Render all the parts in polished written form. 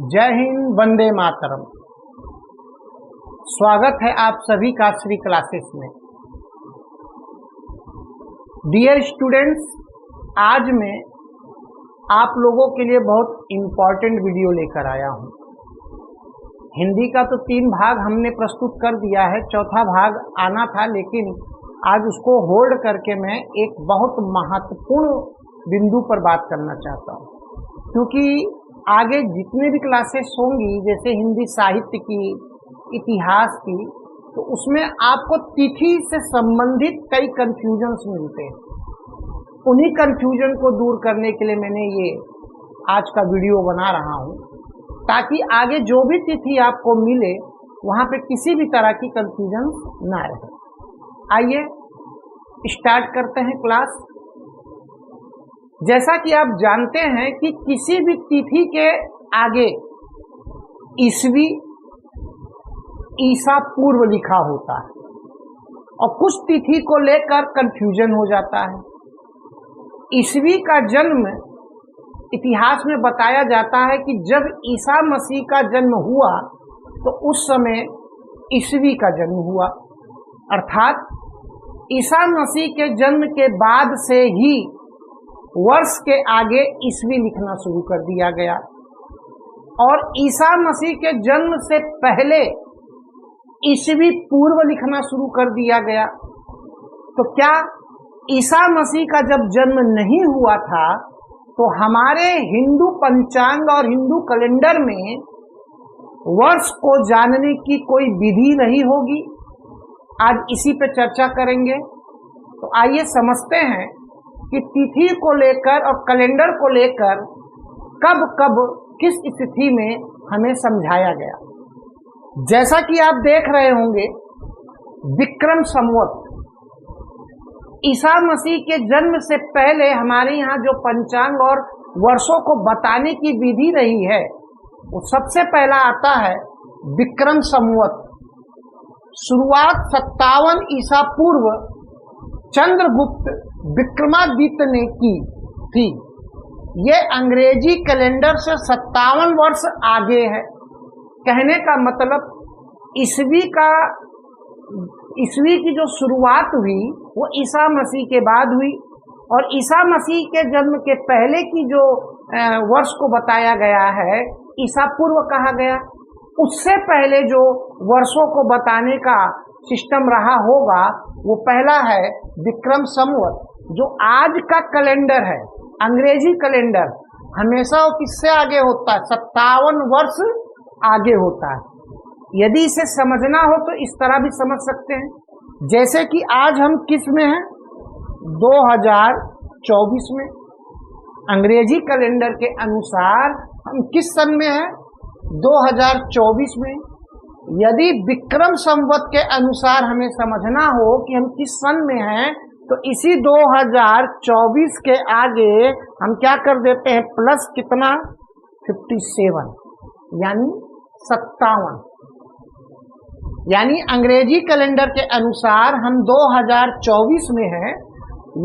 जय हिंद, वंदे मातरम। स्वागत है आप सभी का श्री क्लासेस में। डियर स्टूडेंट्स, आज मैं आप लोगों के लिए बहुत इम्पोर्टेंट वीडियो लेकर आया हूं। हिंदी का तो 3 भाग हमने प्रस्तुत कर दिया है, चौथा भाग आना था, लेकिन आज उसको होल्ड करके मैं एक बहुत महत्वपूर्ण बिंदु पर बात करना चाहता हूं, क्योंकि आगे जितने भी क्लासेस होंगी, जैसे हिंदी साहित्य की, इतिहास की, तो उसमें आपको तिथि से संबंधित कई कंफ्यूजन्स मिलते हैं। उन्हीं कंफ्यूजन को दूर करने के लिए मैंने ये आज का वीडियो बना रहा हूँ, ताकि आगे जो भी तिथि आपको मिले वहाँ पे किसी भी तरह की कंफ्यूजन ना रहे। आइए स्टार्ट करते हैं क्लास। जैसा कि आप जानते हैं कि किसी भी तिथि के आगे ईसवी, ईसा पूर्व लिखा होता है, और कुछ तिथि को लेकर कंफ्यूजन हो जाता है। ईसवी का जन्म इतिहास में बताया जाता है कि जब ईसा मसीह का जन्म हुआ तो उस समय ईसवी का जन्म हुआ, अर्थात ईसा मसीह के जन्म के बाद से ही वर्ष के आगे ईसवी लिखना शुरू कर दिया गया। और ईसा मसीह के जन्म से पहले ईसवी पूर्व लिखना शुरू कर दिया गया। तो क्या ईसा मसीह का जब जन्म नहीं हुआ था तो हमारे हिंदू पंचांग और हिंदू कैलेंडर में वर्ष को जानने की कोई विधि नहीं होगी? आज इसी पे चर्चा करेंगे। तो आइए समझते हैं कि तिथि को लेकर और कैलेंडर को लेकर कब कब किस स्थिति में हमें समझाया गया। जैसा कि आप देख रहे होंगे, विक्रम संवत, ईसा मसीह के जन्म से पहले हमारे यहाँ जो पंचांग और वर्षों को बताने की विधि रही है, वो सबसे पहला आता है विक्रम संवत। शुरुआत 57 ईसा पूर्व चंद्रगुप्त विक्रमादित्य ने की थी। ये अंग्रेजी कैलेंडर से 57 वर्ष आगे है। कहने का मतलब ईसवी की जो शुरुआत हुई वो ईसा मसीह के बाद हुई, और ईसा मसीह के जन्म के पहले की जो वर्ष को बताया गया है, ईसा पूर्व कहा गया। उससे पहले जो वर्षों को बताने का सिस्टम रहा होगा वो पहला है विक्रम संवत। जो आज का कैलेंडर है, अंग्रेजी कैलेंडर, हमेशा वो किससे आगे होता है? 57 वर्ष आगे होता है। यदि इसे समझना हो तो इस तरह भी समझ सकते हैं, जैसे कि आज हम किस में हैं? 2024 में। अंग्रेजी कैलेंडर के अनुसार हम किस सन में हैं? 2024 में। यदि विक्रम संवत के अनुसार हमें समझना हो कि हम किस सन में हैं, तो इसी 2024 के आगे हम क्या कर देते हैं? प्लस कितना? 57, यानी 57। यानी अंग्रेजी कैलेंडर के अनुसार हम 2024 में हैं।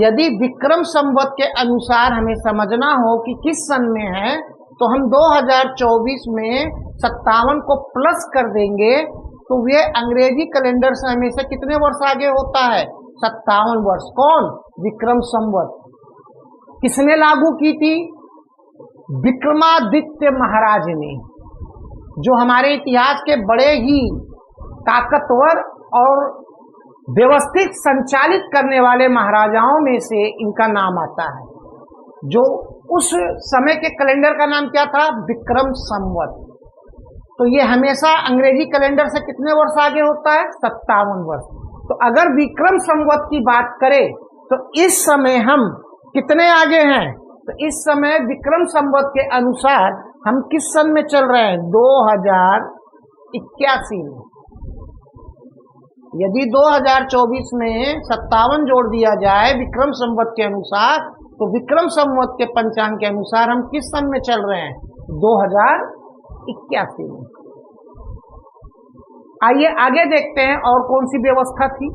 यदि विक्रम संवत के अनुसार हमें समझना हो कि किस सन में है, तो हम 2024 में 57 को प्लस कर देंगे, तो वे अंग्रेजी कैलेंडर से हमेशा कितने वर्ष आगे होता है? 57 वर्ष। कौन? विक्रम संवत। किसने लागू की थी? विक्रमादित्य महाराज ने, जो हमारे इतिहास के बड़े ही ताकतवर और व्यवस्थित संचालित करने वाले महाराजाओं में से इनका नाम आता है। जो उस समय के कैलेंडर का नाम क्या था? विक्रम संवत। तो ये हमेशा अंग्रेजी कैलेंडर से कितने वर्ष आगे होता है? 57 वर्ष। तो अगर विक्रम संवत की बात करें तो इस समय हम कितने आगे हैं? तो इस समय विक्रम संवत के अनुसार हम किस सन में चल रहे हैं? 2081 में। यदि 2024 में 57 जोड़ दिया जाए विक्रम संवत के अनुसार, तो विक्रम संवत के पंचांग के अनुसार हम किस सन में चल रहे हैं? 2081 में। आइए आगे देखते हैं और कौन सी व्यवस्था थी।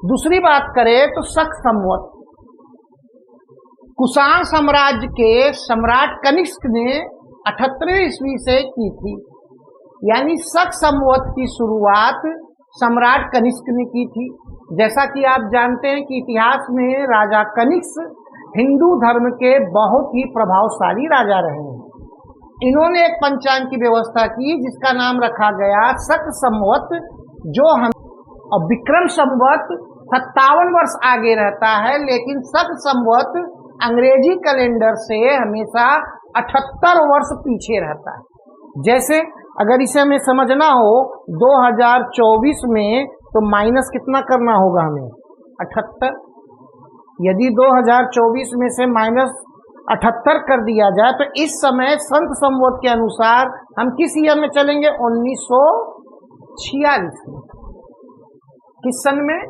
दूसरी बात करें तो शक संवत। कुषाण साम्राज्य के सम्राट कनिष्क ने 78 ईस्वी से की थी, यानी शक संवत की शुरुआत सम्राट कनिष्क ने की थी। जैसा कि आप जानते हैं कि इतिहास में राजा कनिष्क हिंदू धर्म के बहुत ही प्रभावशाली राजा रहे हैं। इन्होंने एक पंचांग की व्यवस्था की जिसका नाम रखा गया शक संवत, जो हम और विक्रम संवत 57 वर्ष आगे रहता है, लेकिन शक संवत अंग्रेजी कैलेंडर से हमेशा 78 वर्ष पीछे रहता है। जैसे अगर इसे हमें समझना हो 2024 में, तो माइनस कितना करना होगा हमें? 78। यदि 2024 में से माइनस 78 कर दिया जाए तो इस समय संत संवत के अनुसार हम किस ईयर में चलेंगे? 1946 में। किस सन में?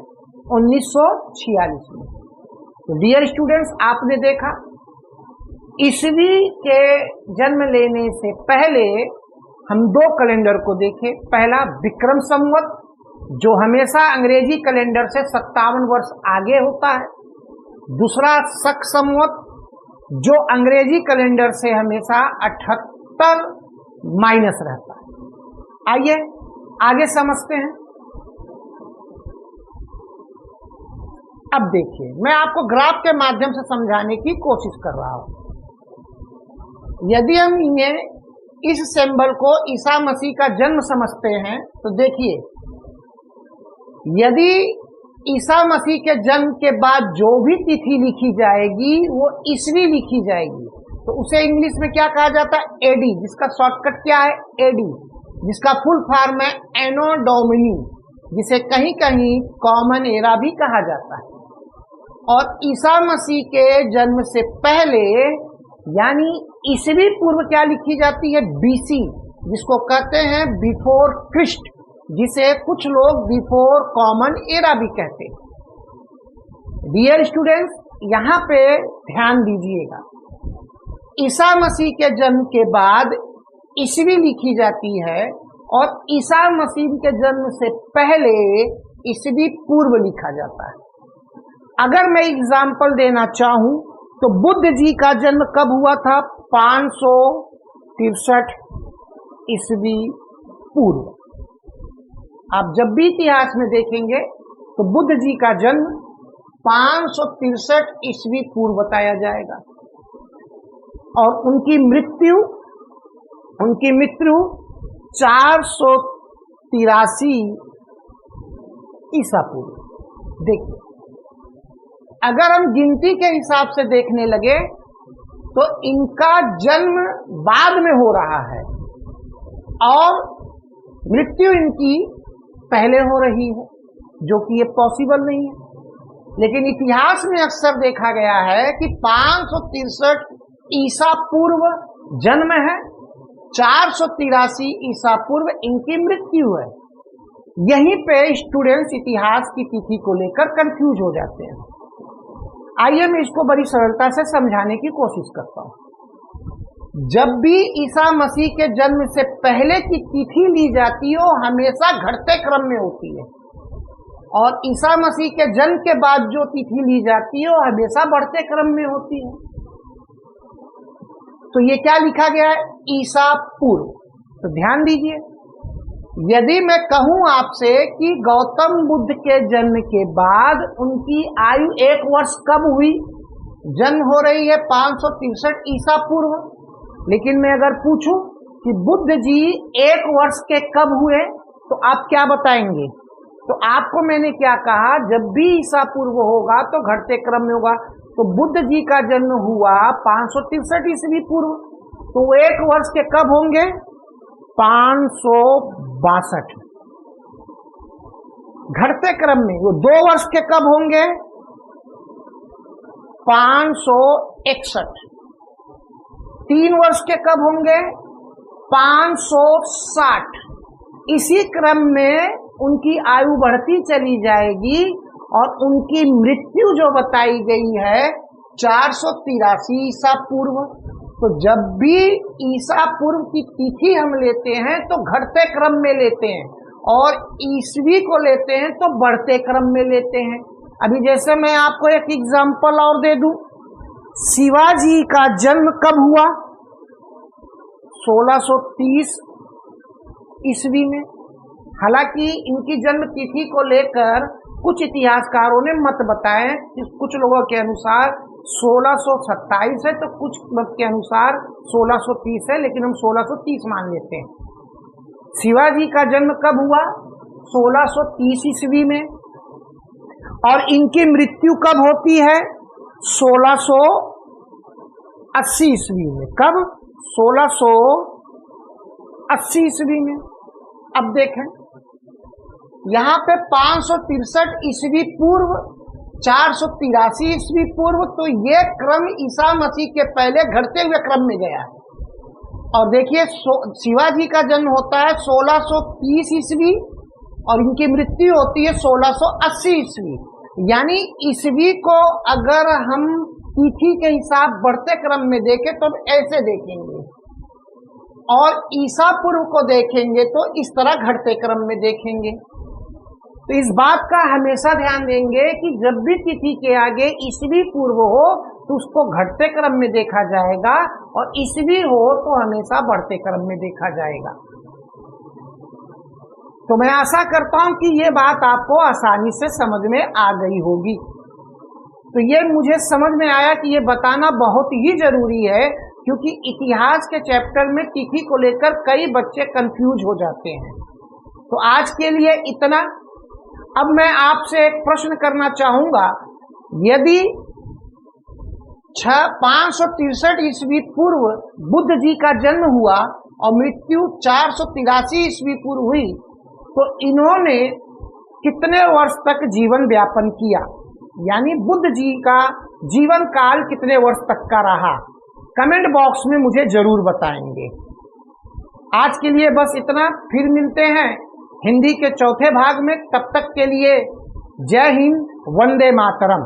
1946 में। तो डियर स्टूडेंट्स, आपने देखा ईस्वी के जन्म लेने से पहले हम दो कैलेंडर को देखें। पहला विक्रम संवत, जो हमेशा अंग्रेजी कैलेंडर से 57 वर्ष आगे होता है। दूसरा शक संवत, जो अंग्रेजी कैलेंडर से हमेशा 78 माइनस रहता है। आइए आगे समझते हैं। अब देखिए, मैं आपको ग्राफ के माध्यम से समझाने की कोशिश कर रहा हूं। यदि हम इन्हें इस सिंबल को ईसा मसीह का जन्म समझते हैं तो देखिए, यदि ईसा मसीह के जन्म के बाद जो भी तिथि लिखी जाएगी वो ईस्वी लिखी जाएगी, तो उसे इंग्लिश में क्या कहा जाता है? एडी, जिसका शॉर्टकट क्या है? एडी, जिसका फुल फॉर्म है एनो डोमिनी, जिसे कहीं कहीं कॉमन एरा भी कहा जाता है। और ईसा मसीह के जन्म से पहले यानी ईस्वी पूर्व क्या लिखी जाती है? बीसी, जिसको कहते हैं बिफोर क्रिस्ट, जिसे कुछ लोग बिफोर कॉमन एरा भी कहते हैं। डियर स्टूडेंट्स, यहाँ पे ध्यान दीजिएगा, ईसा मसीह के जन्म के बाद ईस्वी लिखी जाती है और ईसा मसीह के जन्म से पहले ईस्वी पूर्व लिखा जाता है। अगर मैं एग्जाम्पल देना चाहूं तो बुद्ध जी का जन्म कब हुआ था? 563 ईस्वी पूर्व। आप जब भी इतिहास में देखेंगे तो बुद्ध जी का जन्म 563 ईस्वी पूर्व बताया जाएगा और उनकी मृत्यु 483 ईसा पूर्व। देखिए, अगर हम गिनती के हिसाब से देखने लगे तो इनका जन्म बाद में हो रहा है और मृत्यु इनकी पहले हो रही है, जो कि ये पॉसिबल नहीं है। लेकिन इतिहास में अक्सर देखा गया है कि 563 ईसा पूर्व जन्म है, 483 ईसा पूर्व इनकी मृत्यु है। यहीं पे स्टूडेंट्स इतिहास की तिथि को लेकर कंफ्यूज हो जाते हैं। आइए मैं इसको बड़ी सरलता से समझाने की कोशिश करता हूं। जब भी ईसा मसीह के जन्म से पहले की तिथि ली जाती है वो हमेशा घटते क्रम में होती है और ईसा मसीह के जन्म के बाद जो तिथि ली जाती है वो हमेशा बढ़ते क्रम में होती है। तो ये क्या लिखा गया है? ईसा पूर्व। तो ध्यान दीजिए, यदि मैं कहूं आपसे कि गौतम बुद्ध के जन्म के बाद उनकी आयु 1 वर्ष कब हुई? जन्म हो रही है 563 ईसा पूर्व। लेकिन मैं अगर पूछूं कि बुद्ध जी 1 वर्ष के कब हुए तो आप क्या बताएंगे? तो आपको मैंने क्या कहा, जब भी ईसा पूर्व होगा तो घटते क्रम में होगा। तो बुद्ध जी का जन्म हुआ 563 ईस्वी पूर्व, तो वो 1 वर्ष के कब होंगे? 562। घटते क्रम में वो 2 वर्ष के कब होंगे? 561। 3 वर्ष के कब होंगे? 560। इसी क्रम में उनकी आयु बढ़ती चली जाएगी और उनकी मृत्यु जो बताई गई है 483 ईसा पूर्व। तो जब भी ईसा पूर्व की तिथि हम लेते हैं तो घटते क्रम में लेते हैं और ईस्वी को लेते हैं तो बढ़ते क्रम में लेते हैं। अभी जैसे मैं आपको एक एग्जांपल और दे दूं, शिवाजी का जन्म कब हुआ? 1630 ईस्वी में। हालांकि इनकी जन्म तिथि को लेकर कुछ इतिहासकारों ने मत बताए, कुछ लोगों के अनुसार 1627 है तो कुछ मत के अनुसार 1630 है, लेकिन हम 1630 मान लेते हैं। शिवाजी का जन्म कब हुआ? 1630 ईस्वी में। और इनकी मृत्यु कब होती है? 1680 ईस्वी में। कब? 1680 ईस्वी में। अब देखें यहाँ पे 563 ईस्वी पूर्व, 483 ईस्वी पूर्व, तो ये क्रम ईसा मसीह के पहले घटते हुए क्रम में गया है। और देखिए शिवाजी का जन्म होता है 1630 ईस्वी और इनकी मृत्यु होती है 1680 ईस्वी। यानी ईस्वी को अगर हम तिथि के हिसाब बढ़ते क्रम में देखें तो ऐसे देखेंगे, और ईसा पूर्व को देखेंगे तो इस तरह घटते क्रम में देखेंगे। तो इस बात का हमेशा ध्यान देंगे कि जब भी तिथि के आगे ईस्वी पूर्व हो तो उसको घटते क्रम में देखा जाएगा, और ईस्वी हो तो हमेशा बढ़ते क्रम में देखा जाएगा। तो मैं आशा करता हूं कि ये बात आपको आसानी से समझ में आ गई होगी। तो ये मुझे समझ में आया कि ये बताना बहुत ही जरूरी है, क्योंकि इतिहास के चैप्टर में तिथि को लेकर कई बच्चे कंफ्यूज हो जाते हैं। तो आज के लिए इतना। अब मैं आपसे एक प्रश्न करना चाहूंगा, यदि 563 ईस्वी पूर्व बुद्ध जी का जन्म हुआ और मृत्यु 483 ईस्वी पूर्व हुई, तो इन्होंने कितने वर्ष तक जीवन व्यापन किया? यानी बुद्ध जी का जीवन काल कितने वर्ष तक का रहा? कमेंट बॉक्स में मुझे जरूर बताएंगे। आज के लिए बस इतना, फिर मिलते हैं हिंदी के चौथे भाग में। तब तक के लिए जय हिंद, वंदे मातरम।